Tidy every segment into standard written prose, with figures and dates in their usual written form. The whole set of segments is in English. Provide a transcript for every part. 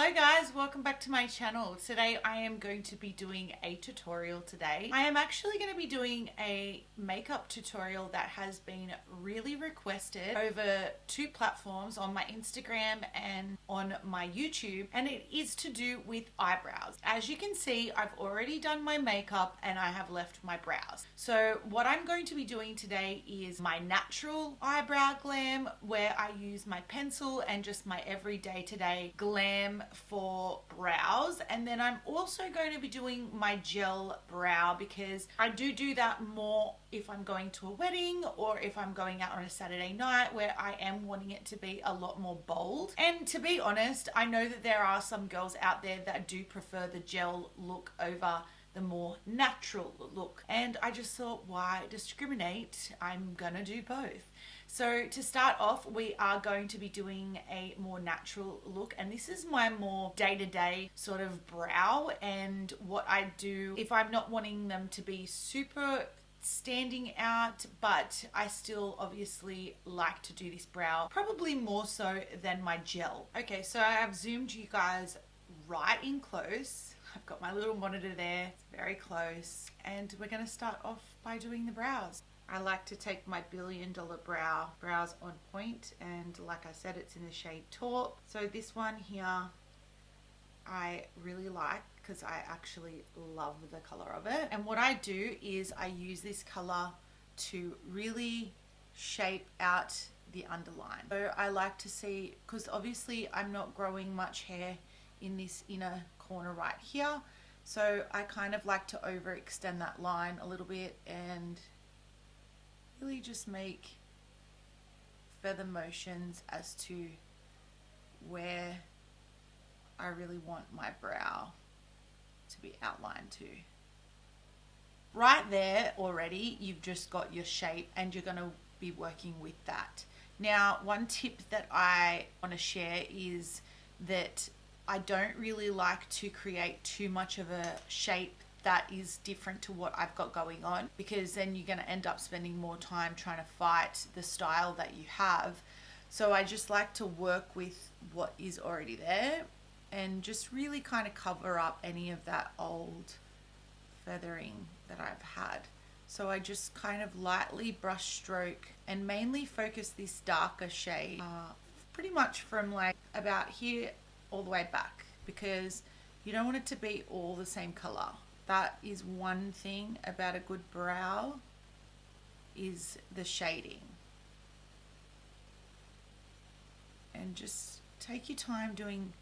Hello guys, welcome back to my channel. Today I am going to be doing a tutorial today. I am actually going to be doing a makeup tutorial that has been really requested over two platforms, on my Instagram and on my YouTube, and it is to do with eyebrows. As you can see, I've already done my makeup and I have left my brows. So what I'm going to be doing today is my natural eyebrow glam, where I use my pencil and just my everyday today glam for brows. And then I'm also going to be doing my gel brow, because I do that more if I'm going to a wedding or if I'm going out on a Saturday night where I am wanting it to be a lot more bold. And to be honest, I know that there are some girls out there that do prefer the gel look over the more natural look, and I just thought, why discriminate? I'm gonna do both. So to start off, we are going to be doing a more natural look, and this is my more day-to-day sort of brow. And what I do, if I'm not wanting them to be super standing out, but I still obviously like to do this brow probably more so than my gel. Okay, so I have zoomed you guys right in close. I've got my little monitor there, it's very close, and we're going to start off by doing the brows. I like to take my $1 billion brows on point, and like I said, it's in the shade taupe. So this one here I really like because I actually love the color of it. And what I do is I use this color to really shape out the underline. So I like to see, because obviously I'm not growing much hair in this inner corner right here, so I kind of like to overextend that line a little bit and really just make feather motions as to where I really want my brow to be outlined to. Right there already you've just got your shape, and you're going to be working with that. Now, one tip that I want to share is that I don't really like to create too much of a shape that is different to what I've got going on, because then you're going to end up spending more time trying to fight the style that you have. So I just like to work with what is already there and just really kind of cover up any of that old feathering that I've had. So I just kind of lightly brush stroke and mainly focus this darker shade pretty much from like about here all the way back, because you don't want it to be all the same color. That is one thing about a good brow, is the shading. And just take your time doing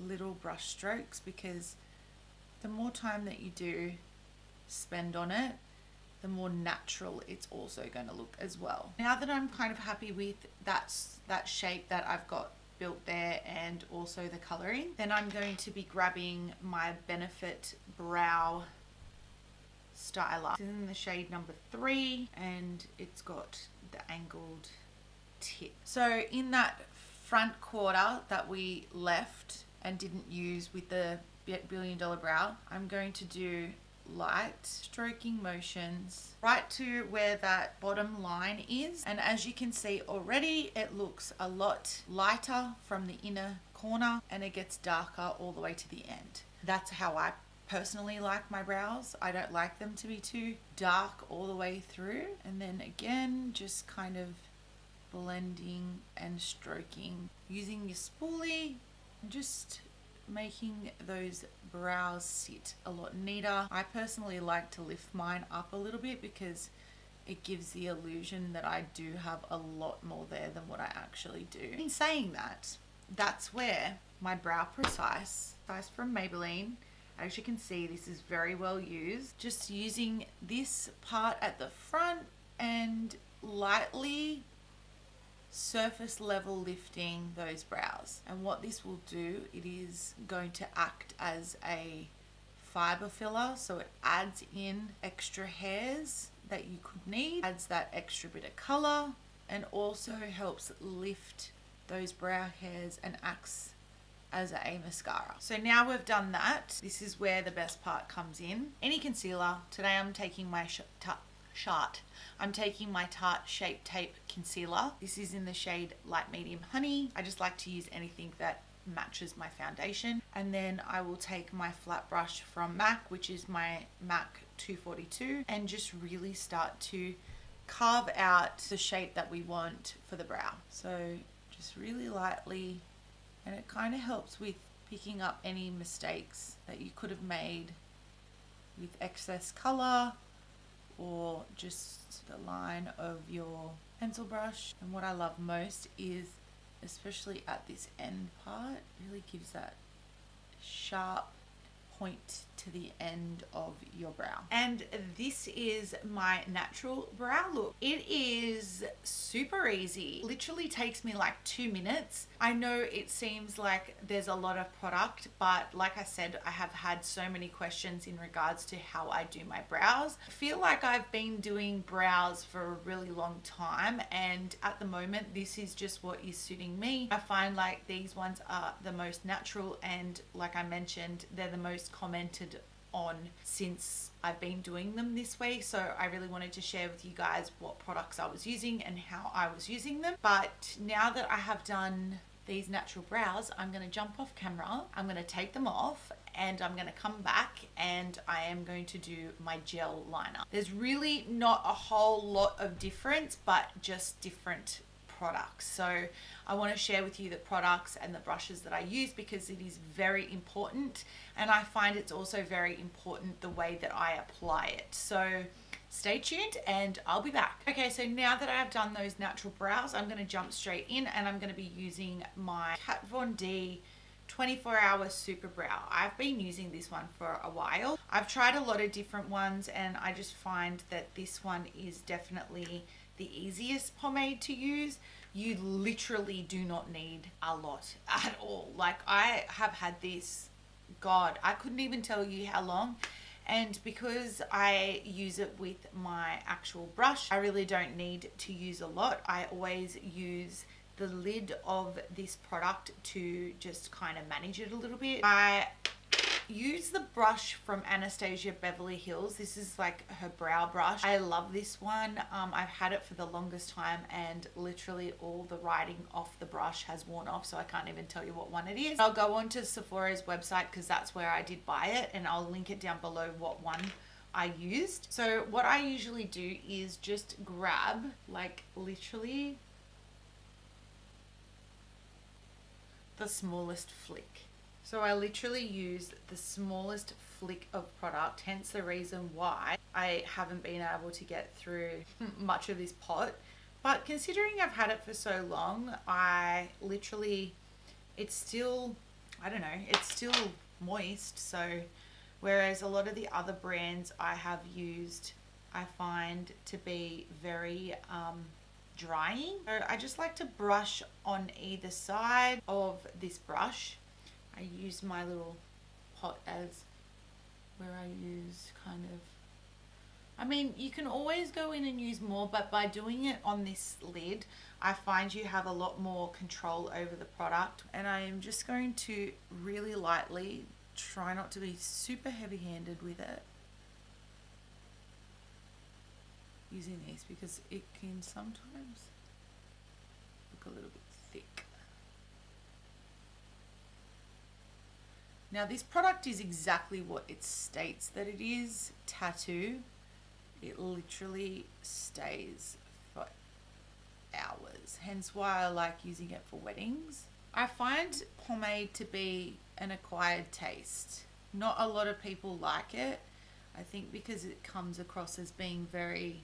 little brush strokes, because the more time that you do spend on it, the more natural it's also going to look as well. Now that I'm kind of happy with that shape that I've got built there, and also the coloring, then I'm going to be grabbing my Benefit brow styler. It's in the shade number 3, and it's got the angled tip. So in that front quarter that we left and didn't use with the $1 billion brow, I'm going to do light stroking motions right to where that bottom line is. And as you can see already, it looks a lot lighter from the inner corner, and it gets darker all the way to the end. That's how I personally like my brows. I don't like them to be too dark all the way through. And then again, just kind of blending and stroking using your spoolie, just making those brows sit a lot neater. I personally like to lift mine up a little bit, because it gives the illusion that I do have a lot more there than what I actually do. In saying that, that's where my Brow Precise from Maybelline, as you can see, this is very well used. Just using this part at the front and lightly surface level lifting those brows. And what this will do, it is going to act as a fiber filler, so it adds in extra hairs that you could need, adds that extra bit of color, and also helps lift those brow hairs and acts as a mascara. So now we've done that, this is where the best part comes in. Any concealer. Today I'm taking my I'm taking my Tarte Shape Tape concealer. This is in the shade Light Medium Honey. I just like to use anything that matches my foundation. And then I will take my flat brush from MAC, which is my MAC 242, and just really start to carve out the shape that we want for the brow. So just really lightly, and it kind of helps with picking up any mistakes that you could have made with excess color or just the line of your pencil brush. And what I love most is, especially at this end part, really gives that sharp point to the end of your brow. And this is my natural brow look. It is super easy. Literally takes me like 2 minutes. I know it seems like there's a lot of product, but like I said, I have had so many questions in regards to how I do my brows. I feel like I've been doing brows for a really long time, and at the moment this is just what is suiting me. I find like these ones are the most natural, and like I mentioned, they're the most commented on since I've been doing them this way. So I really wanted to share with you guys what products I was using and how I was using them. But now that I have done these natural brows, I'm going to jump off camera, I'm going to take them off, and I'm going to come back and I am going to do my gel liner. There's really not a whole lot of difference, but just different products. So I want to share with you the products and the brushes that I use, because it is very important, and I find it's also very important the way that I apply it. So stay tuned and I'll be back. Okay, so now that I have done those natural brows, I'm going to jump straight in and I'm going to be using my Kat Von D 24-hour super brow. I've been using this one for a while. I've tried a lot of different ones, and I just find that this one is definitely the easiest pomade to use. You literally do not need a lot at all. Like, I have had this, God, I couldn't even tell you how long. And because I use it with my actual brush, I really don't need to use a lot. I always use the lid of this product to just kind of manage it a little bit. I use the brush from Anastasia Beverly Hills. This is like her brow brush. I love this one. I've had it for the longest time, and literally all the writing off the brush has worn off, so I can't even tell you what one it is. I'll go on to Sephora's website because that's where I did buy it, and I'll link it down below what one I used. So what I usually do is just grab like literally the smallest flick. So I literally use the smallest flick of product, hence the reason why I haven't been able to get through much of this pot. But considering I've had it for so long, I literally, it's still, I don't know, it's still moist. So whereas a lot of the other brands I have used, I find to be very drying. So I just like to brush on either side of this brush. I use my little pot as where I use kind of, I mean, you can always go in and use more, but by doing it on this lid, I find you have a lot more control over the product. And I am just going to really lightly, try not to be super heavy-handed with it, using these because it can sometimes look a little bit thick. Now this product is exactly what it states that it is, tattoo. It literally stays for hours, hence why I like using it for weddings. I find pomade to be an acquired taste. Not a lot of people like it. I think because it comes across as being very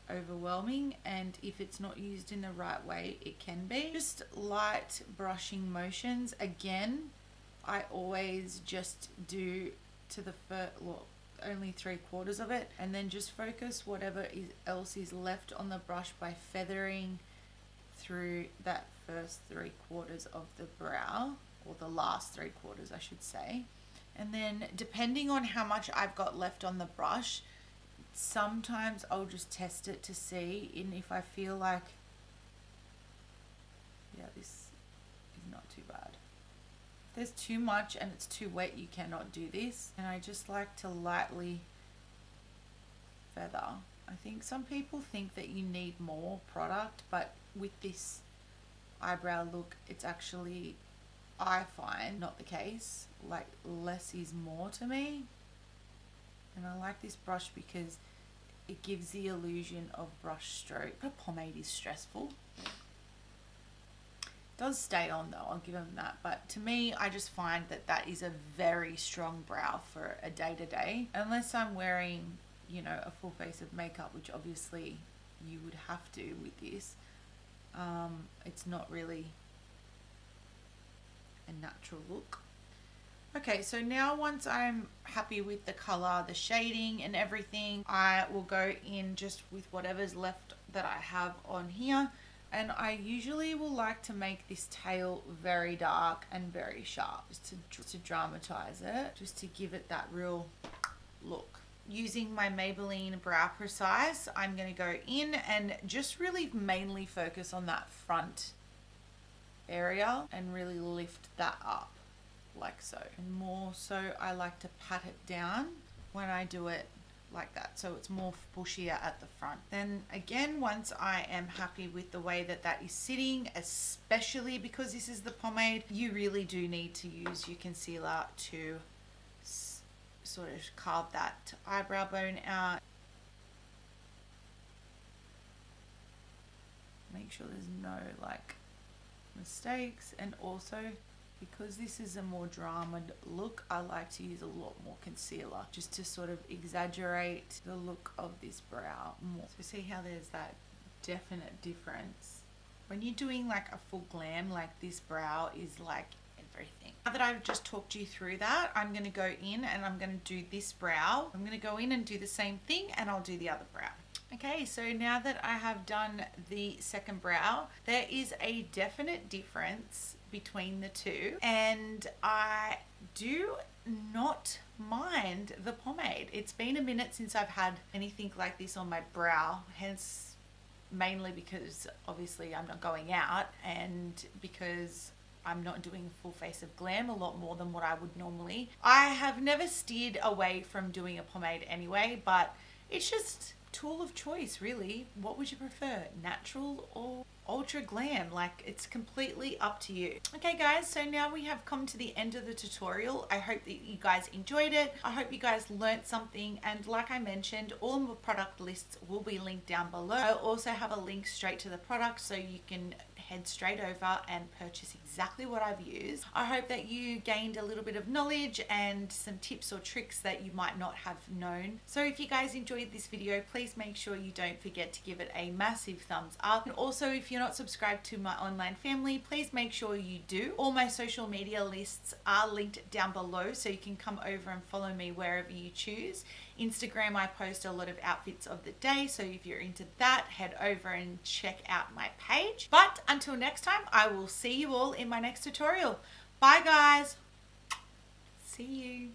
overwhelming, and if it's not used in the right way, it can be. Just light brushing motions. Again, I always just do to the first, well, only 3/4 of it, and then just focus whatever else is left on the brush by feathering through that first 3/4 of the brow, or the last 3/4 I should say. And then depending on how much I've got left on the brush, sometimes I'll just test it to see, and if I feel like, yeah, this is not too bad. If there's too much and it's too wet, you cannot do this. And I just like to lightly feather. I think some people think that you need more product, but with this eyebrow look, it's actually I find not the case. Like, less is more to me. And I like this brush because it gives the illusion of brush stroke. A pomade is stressful. It does stay on though, I'll give them that. But to me, I just find that that is a very strong brow for a day-to-day. Unless I'm wearing, you know, a full face of makeup, which obviously you would have to with this. It's not really a natural look. Okay, so now once I'm happy with the color, the shading and everything, I will go in just with whatever's left that I have on here. And I usually will like to make this tail very dark and very sharp, just to dramatize it, just to give it that real look. Using my Maybelline Brow Precise, I'm going to go in and just really mainly focus on that front area and really lift that up like so. And more so, I like to pat it down when I do it like that, so it's more bushier at the front. Then again, once I am happy with the way that that is sitting, especially because this is the pomade, you really do need to use your concealer to sort of carve that eyebrow bone out. Make sure there's no like mistakes, and also because this is a more dramaed look, I like to use a lot more concealer just to sort of exaggerate the look of this brow more. So see how there's that definite difference. When you're doing like a full glam, like this brow is like everything. Now that I've just talked you through that, I'm going to go in and I'm going to do this brow. I'm going to go in and do the same thing, and I'll do the other brow. Okay, so now that I have done the second brow, there is a definite difference between the two, and I do not mind the pomade. It's been a minute since I've had anything like this on my brow, hence mainly because obviously I'm not going out and because I'm not doing a full face of glam a lot more than what I would normally. I have never steered away from doing a pomade anyway, but it's just tool of choice really. What would you prefer, natural or ultra glam? Like, it's completely up to you. Okay guys, so now we have come to the end of the tutorial. I hope that you guys enjoyed it. I hope you guys learnt something, and like I mentioned, all of the product lists will be linked down below. I'll also have a link straight to the product so you can head straight over and purchase exactly what I've used. I hope that you gained a little bit of knowledge and some tips or tricks that you might not have known. So if you guys enjoyed this video, please make sure you don't forget to give it a massive thumbs up. And also, if you're not subscribed to my online family, please make sure you do. All my social media lists are linked down below, so you can come over and follow me wherever you choose. Instagram, I post a lot of outfits of the day, so if you're into that, head over and check out my page. But until next time, I will see you all in my next tutorial. Bye guys. See you.